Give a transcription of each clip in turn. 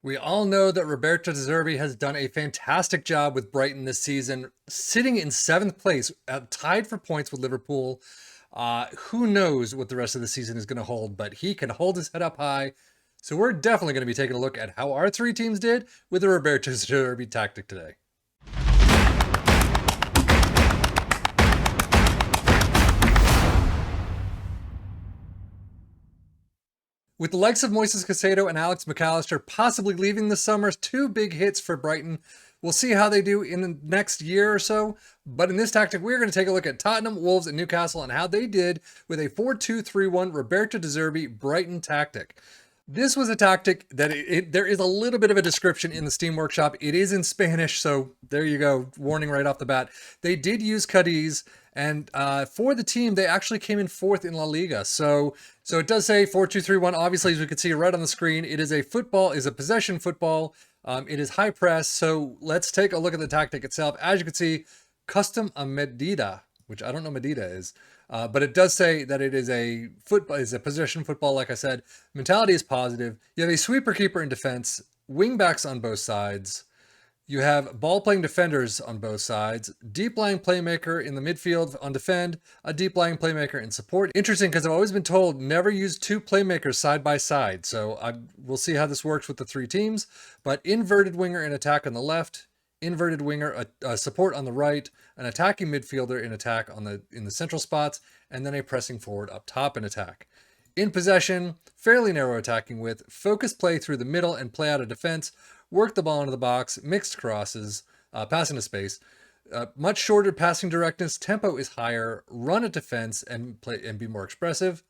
We all know that Roberto De Zerbi has done a fantastic job with Brighton this season, sitting in seventh place, tied for points with Liverpool. Who knows what the rest of the season is going to hold, but he can hold his head up high. So we're definitely going to be taking a look at how our three teams did with the Roberto De Zerbi tactic today. With the likes of Moises Caicedo and Alex McAllister possibly leaving this summer, two big hits for Brighton. We'll see how they do in the next year or so. But in this tactic, we're going to take a look at Tottenham, Wolves, and Newcastle and how they did with a 4-2-3-1 Roberto De Zerbi Brighton tactic. This was a tactic that there is a little bit of a description in the Steam Workshop. It is in Spanish, so there you go. Warning right off the bat. They did use Cadiz, and for the team, they actually came in fourth in La Liga. So it does say 4-2-3-1. Obviously, as we can see right on the screen, it is a possession football. It is high press. So let's take a look at the tactic itself. As you can see, custom a medida, which I don't know medida is. But it does say that it is a possession football. Like I said, mentality is positive. You have a sweeper keeper in defense, wing backs on both sides. You have ball playing defenders on both sides, deep lying playmaker in the midfield on defend, a deep lying playmaker in support. Interesting because I've always been told never use two playmakers side by side. So we'll see how this works with the three teams. But inverted winger in attack on the left, inverted winger, a support on the right, an attacking midfielder in attack in the central spots, and then a pressing forward up top in attack. In possession, fairly narrow attacking width, focus play through the middle and play out of defense, work the ball into the box, mixed crosses, pass into space, much shorter passing directness, tempo is higher, run at defense and be more expressive.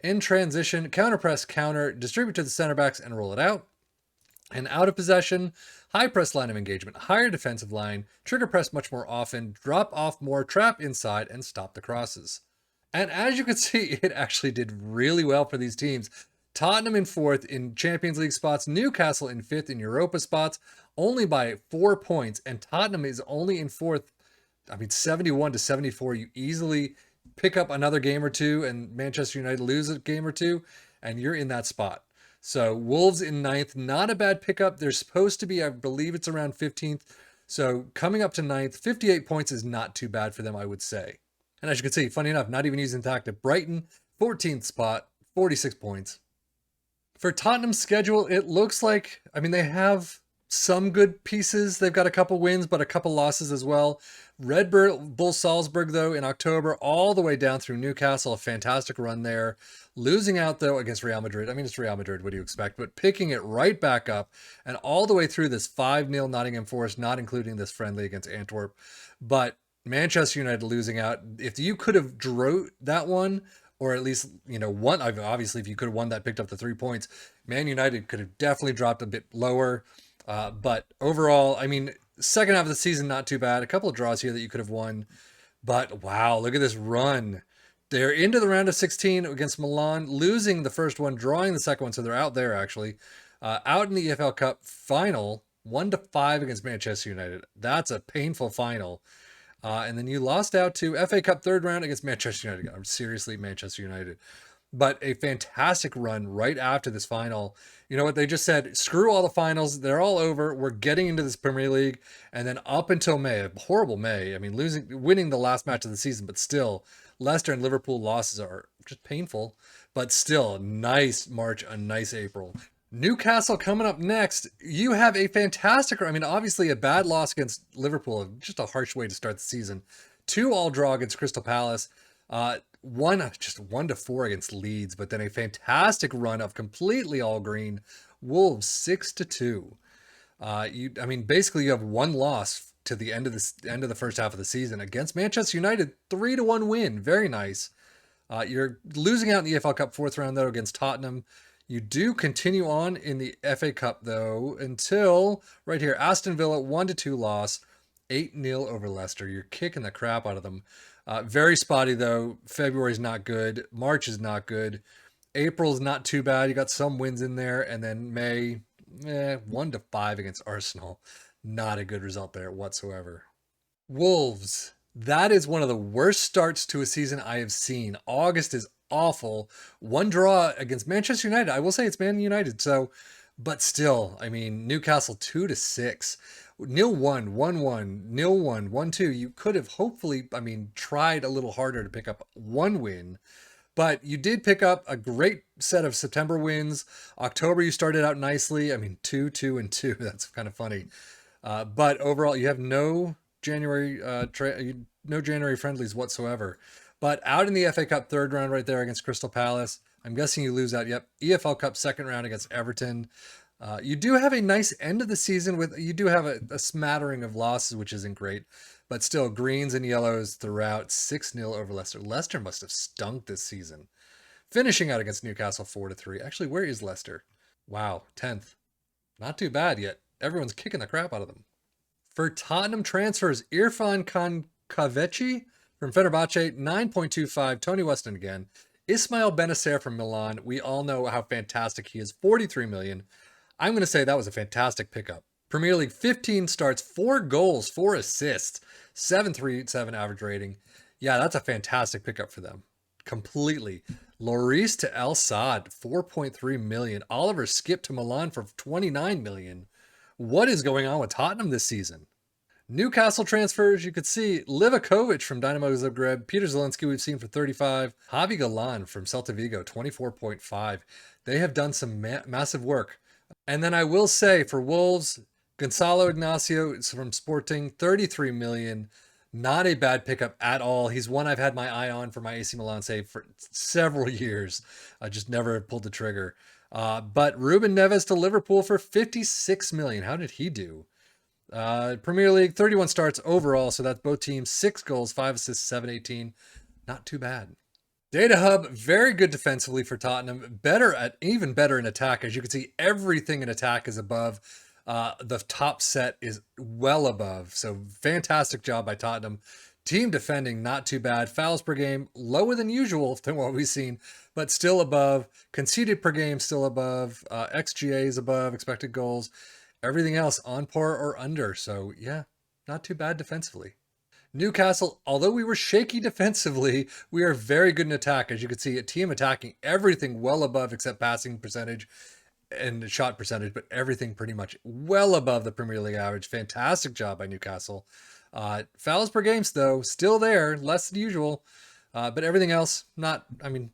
In transition, counter press, counter, distribute to the center backs and roll it out. And out of possession, high press line of engagement, higher defensive line, trigger press much more often, drop off more, trap inside, and stop the crosses. And as you can see, it actually did really well for these teams. Tottenham in fourth in Champions League spots, Newcastle in fifth in Europa spots, only by 4 points. And Tottenham is only in fourth. 71-74. You easily pick up another game or two, and Manchester United lose a game or two, and you're in that spot. So Wolves in ninth, not a bad pickup. They're supposed to be, I believe it's around 15th. So coming up to ninth, 58 points is not too bad for them, I would say. And as you can see, funny enough, not even using tactic. Brighton, 14th spot, 46 points. For Tottenham's schedule, it looks like, they have some good pieces. They've got a couple wins, but a couple losses as well. Red Bull Salzburg, though, in October, all the way down through Newcastle, a fantastic run there. Losing out, though, against Real Madrid. It's Real Madrid, what do you expect? But picking it right back up and all the way through this 5-0 Nottingham Forest, not including this friendly against Antwerp. But Manchester United losing out. If you could have drew that one, or at least, won, obviously, if you could have won that, picked up the 3 points, Man United could have definitely dropped a bit lower. But overall, second half of the season, not too bad. A couple of draws here that you could have won. But wow, look at this run. They're into the round of 16 against Milan, losing the first one, drawing the second one. So they're out there, actually. Out in the EFL Cup final, 1-5 against Manchester United. That's a painful final. And then you lost out to FA Cup third round against Manchester United. Seriously, Manchester United. But a fantastic run right after this final. You know what? They just said, screw all the finals. They're all over. We're getting into this Premier League. And then up until May, a horrible May. Winning the last match of the season, but still, Leicester and Liverpool losses are just painful. But still, nice March, a nice April. Newcastle coming up next. You have a fantastic, obviously a bad loss against Liverpool, just a harsh way to start the season. 2 all draw against Crystal Palace. 1-4 against Leeds, but then a fantastic run of completely all green. Wolves 6-2. Basically you have one loss to the end of the first half of the season against Manchester United. 3-1 win, very nice. You're losing out in the EFL Cup fourth round though against Tottenham. You do continue on in the FA Cup, though, until right here, Aston Villa 1-2 loss, 8-0 over Leicester. You're kicking the crap out of them. Very spotty, though. February's not good. March is not good. April's not too bad. You got some wins in there. And then May, 1-5 against Arsenal. Not a good result there whatsoever. Wolves. That is one of the worst starts to a season I have seen. August is awful. One draw against Manchester United. I will say it's Man United. So But still, I mean, Newcastle 2-6, 0-1, 1-1, 0-1, 1-2. You could have hopefully, I mean, tried a little harder to pick up one win, but you did pick up a great set of September wins. October, you started out nicely. I mean, 2-2-2. That's kind of funny. But overall, you have no January no January friendlies whatsoever. But out in the FA Cup third round right there against Crystal Palace. I'm guessing you lose that. Yep. EFL Cup second round against Everton. You do have a nice end of the season with you do have a smattering of losses, which isn't great, but still greens and yellows throughout. 6-0 over Leicester. Leicester must have stunk this season. Finishing out against Newcastle 4-3. Actually, where is Leicester? Wow, 10th. Not too bad yet. Everyone's kicking the crap out of them. For Tottenham transfers, Irfan Kavechi from Fenerbahce, 9.25. Tony Weston again. Ismail Benacer from Milan. We all know how fantastic he is. 43 million. I'm going to say that was a fantastic pickup. Premier League 15 starts, 4 goals, 4 assists, 7.37 average rating. Yeah, that's a fantastic pickup for them. Completely. Lloris to El Saad, 4.3 million. Oliver Skip to Milan for 29 million. What is going on with Tottenham this season? Newcastle transfers, you could see Livakovic from Dynamo Zagreb, Peter Zielinski we've seen for 35, Javi Galan from Celta Vigo, 24.5. They have done some massive work. And then I will say for Wolves, Gonzalo Ignacio from Sporting, 33 million. Not a bad pickup at all. He's one I've had my eye on for my AC Milan save for several years. I just never pulled the trigger. But Ruben Neves to Liverpool for 56 million. How did he do? Premier League, 31 starts overall. So that's both teams. 6 goals, 5 assists, 7-18. Not too bad. Data Hub, very good defensively for Tottenham. Even better in attack. As you can see, everything in attack is above. The top set is well above. So fantastic job by Tottenham. Team defending, not too bad. Fouls per game, lower than usual than what we've seen, but still above. Conceded per game, still above. XGA is above, expected goals. Everything else on par or under. So yeah, not too bad defensively. Newcastle, although we were shaky defensively, we are very good in attack. As you can see, a team attacking everything well above except passing percentage and shot percentage, but everything pretty much well above the Premier League average. Fantastic job by Newcastle. Fouls per game, though, still there, less than usual. But everything else,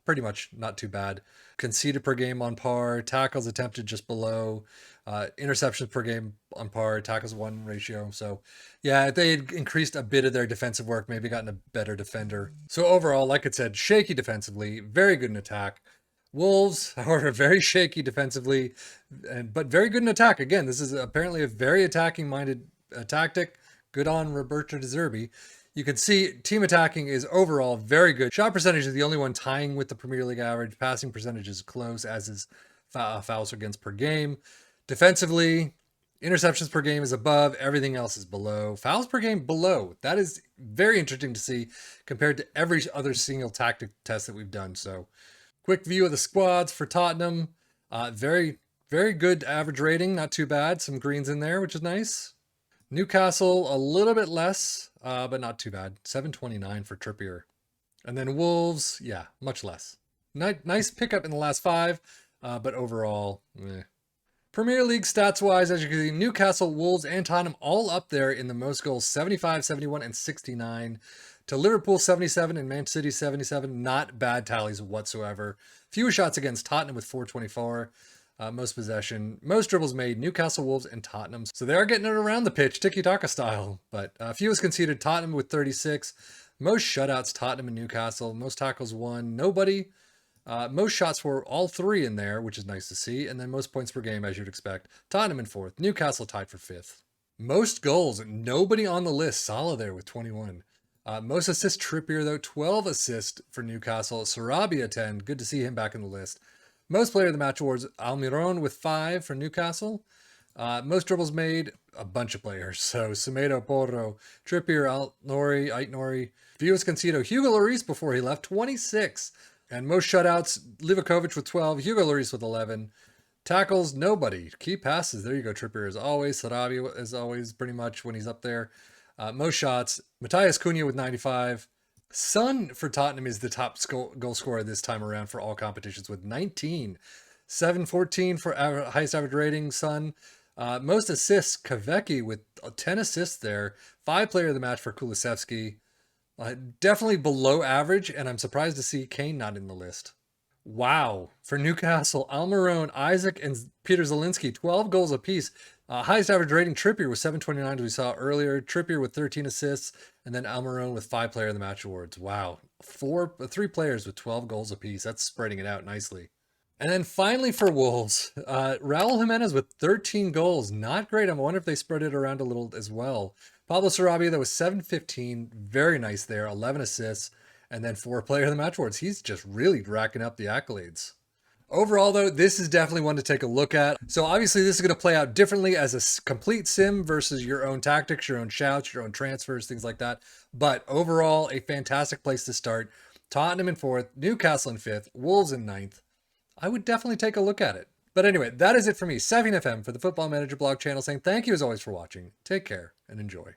pretty much not too bad. Conceded per game on par, tackles attempted just below, interceptions per game on par, tackles 1 ratio. So yeah, they had increased a bit of their defensive work, maybe gotten a better defender. So overall, like I said, shaky defensively, very good in attack. Wolves, however, very shaky defensively, but very good in attack. Again, this is apparently a very attacking-minded tactic. Good on Roberto De Zerbi. You can see team attacking is overall very good. Shot percentage is the only one tying with the Premier League average. Passing percentage is close, as is fouls against per game. Defensively, interceptions per game is above. Everything else is below. Fouls per game below. That is very interesting to see compared to every other single tactic test that we've done. So quick view of the squads for Tottenham. Very, very good average rating. Not too bad. Some greens in there, which is nice. Newcastle, a little bit less, but not too bad. 729 for Trippier. And then Wolves, yeah, much less. Nice pickup in the last 5, but overall, Premier League stats-wise, as you can see, Newcastle, Wolves, and Tottenham all up there in the most goals, 75, 71, and 69. To Liverpool, 77, and Man City, 77. Not bad tallies whatsoever. Fewer shots against Tottenham with 424. Most possession, most dribbles made, Newcastle, Wolves, and Tottenham. So they are getting it around the pitch, tiki-taka style. But fewest conceded, Tottenham with 36. Most shutouts, Tottenham and Newcastle. Most tackles won, nobody. Most shots for all 3 in there, which is nice to see. And then most points per game, as you'd expect. Tottenham in 4th, Newcastle tied for 5th. Most goals, nobody on the list. Salah there with 21. Most assists, Trippier though, 12 assists for Newcastle. Sarabia 10, good to see him back in the list. Most player of the match awards, Almiron with 5 for Newcastle. Most dribbles made, a bunch of players. So Semedo, Porro, Trippier, Ait-Nouri. Fewest conceded, Hugo Lloris before he left, 26. And most shutouts, Livakovic with 12, Hugo Lloris with 11. Tackles, nobody. Key passes, there you go, Trippier as always. Sarabia as always, pretty much when he's up there. Most shots, Matthias Cunha with 95. Son for Tottenham is the top goal scorer this time around for all competitions with 19. 714 for highest average rating, Son. Most assists, Kavecki with 10 assists there. 5 player of the match for Kulusevski. Definitely below average, and I'm surprised to see Kane not in the list. Wow. For Newcastle, Almiron, Isaac, and Peter Zielinski, 12 goals apiece. Highest average rating, Trippier with 729, as we saw earlier. Trippier with 13 assists, and then Almiron with 5 player of the match awards. Wow. 3 players with 12 goals apiece. That's spreading it out nicely. And then finally for Wolves, Raul Jimenez with 13 goals. Not great. I wonder if they spread it around a little as well. Pablo Sarabia, that was 715. Very nice there. 11 assists. And then 4 player of the match awards. He's just really racking up the accolades. Overall, though, this is definitely one to take a look at. So obviously this is going to play out differently as a complete sim versus your own tactics, your own shouts, your own transfers, things like that. But overall, a fantastic place to start. Tottenham in 4th, Newcastle in 5th, Wolves in 9th. I would definitely take a look at it. But anyway, that is it for me, Savvy FM, for the Football Manager blog channel, saying thank you as always for watching. Take care and enjoy.